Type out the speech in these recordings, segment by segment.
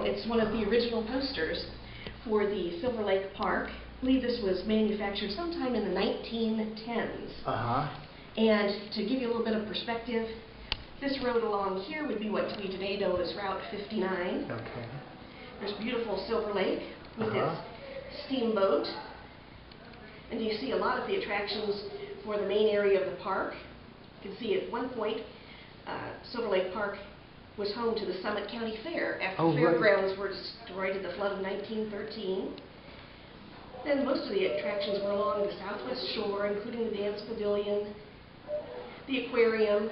It's one of the original posters for the Silver Lake Park. I believe this was manufactured sometime in the 1910s. And to give you a little bit of perspective, this road along here would be what we today know as Route 59. Okay. There's beautiful Silver Lake with its steamboat. And you see a lot of the attractions for the main area of the park. You can see at one point, Silver Lake Park was home to the Summit County Fair after the fairgrounds were destroyed in the flood of 1913. Then most of the attractions were along the southwest shore, including the dance pavilion, the aquarium.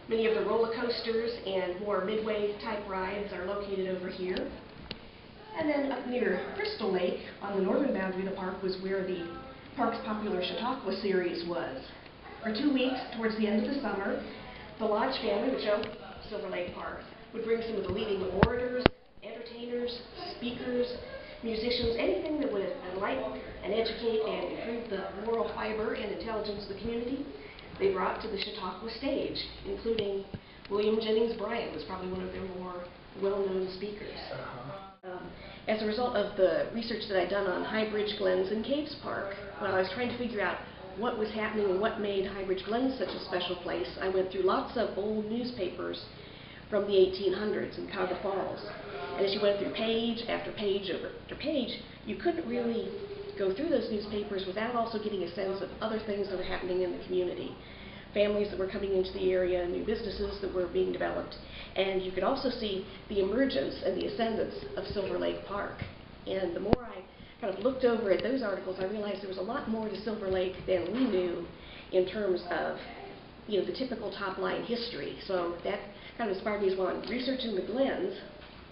Many of the roller coasters and more midway type rides are located over here. And then up near Crystal Lake, on the northern boundary of the park, was where the park's popular Chautauqua series was. For 2 weeks, towards the end of the summer, the Lodge family, which owned Silver Lake Park, would bring some of the leading orators, entertainers, speakers, musicians, anything that would enlighten and educate and improve the moral fiber and intelligence of the community. They brought to the Chautauqua stage, including William Jennings Bryan, was probably one of their more well-known speakers. As a result of the research that I'd done on High Bridge Glens and Caves Park, when I was trying to figure out what was happening and what made High Bridge Glens such a special place, I went through lots of old newspapers from the 1800s in Cuyahoga Falls. And as you went through page after page after page, you couldn't really go through those newspapers without also getting a sense of other things that were happening in the community. Families that were coming into the area, new businesses that were being developed. And you could also see the emergence and the ascendance of Silver Lake Park. And the more I kind of looked over at those articles, I realized there was a lot more to Silver Lake than we knew in terms of, you know, the typical top-line history. So that kind of inspired me as well. I'm researching the Glens.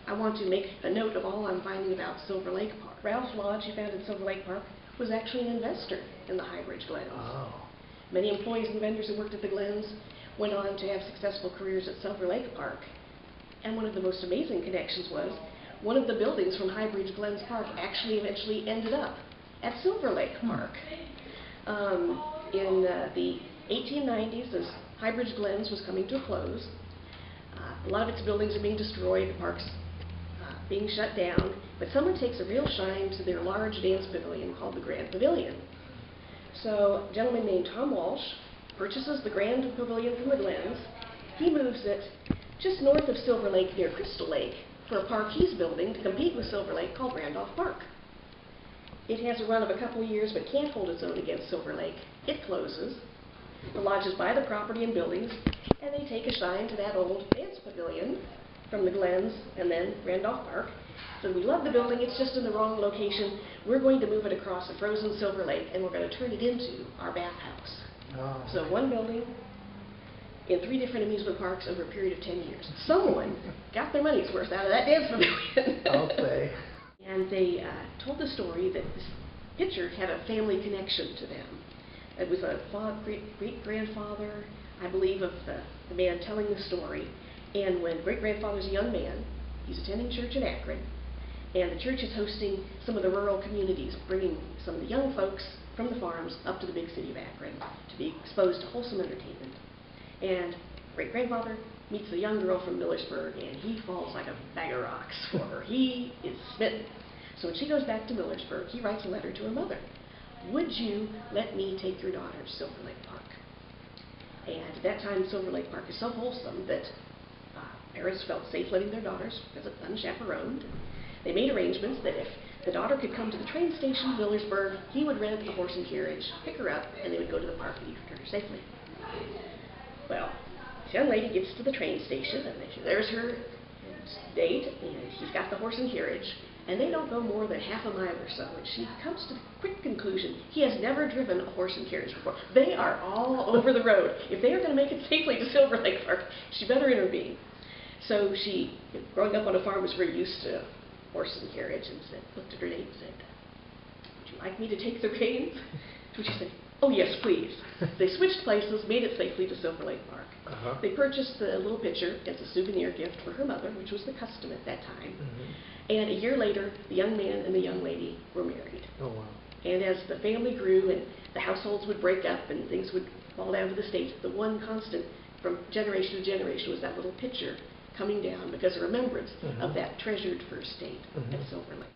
I want to make a note of all I'm finding about Silver Lake Park. Ralph Lodge, who founded Silver Lake Park, was actually an investor in the High Bridge Glens. Many employees and vendors who worked at the Glens went on to have successful careers at Silver Lake Park. And one of the most amazing connections was one of the buildings from High Bridge Glens Park actually eventually ended up at Silver Lake Park. In the 1890s, as High Bridge Glens was coming to a close, a lot of its buildings are being destroyed, the park's being shut down, but someone takes a real shine to their large dance pavilion called the Grand Pavilion. So a gentleman named Tom Walsh purchases the Grand Pavilion from the Glens. He moves it just north of Silver Lake near Crystal Lake for a park he's building to compete with Silver Lake called Randolph Park. It has a run of a couple of years but can't hold its own against Silver Lake. It closes. The lodges buy the property and buildings, and they take a shine to that old dance pavilion from the Glens and then Randolph Park. So we love the building, it's just in the wrong location. We're going to move it across a frozen Silver Lake and we're going to turn it into our bathhouse. So one building in 3 different amusement parks over a period of 10 years. Someone got their money's worth out of that dance pavilion. I'll say. And they told the story that this picture had a family connection to them. It was a great-grandfather, I believe, of the man telling the story. And when great-grandfather's a young man, he's attending church in Akron, and the church is hosting some of the rural communities, bringing some of the young folks from the farms up to the big city of Akron to be exposed to wholesome entertainment. And great-grandfather meets a young girl from Millersburg, and he falls like a bag of rocks for her. He is smitten. So when she goes back to Millersburg, he writes a letter to her mother. Would you let me take your daughter to Silver Lake Park? And at that time, Silver Lake Park is so wholesome that parents felt safe letting their daughters visit unchaperoned. They made arrangements that if the daughter could come to the train station in Millersburg, he would rent a horse and carriage, pick her up, and they would go to the park and return her safely. Well, this young lady gets to the train station, and there's her date, and she's got the horse and carriage, and they don't go more than half a mile or so, and she comes to the quick conclusion he has never driven a horse and carriage before. They are all over the road. If they are going to make it safely to Silver Lake Park, she better intervene. So she, growing up on a farm, was very used to horse and carriage, and looked at her date and said, would you like me to take the reins? To which she said, oh yes, please. They switched places, made it safely to Silver Lake Park. They purchased the little picture as a souvenir gift for her mother, which was the custom at that time. And a year later, the young man and the young lady were married. Oh, wow. And as the family grew and the households would break up and things would fall down to the state, the one constant from generation to generation was that little picture coming down because of remembrance of that treasured first date at Silver Lake.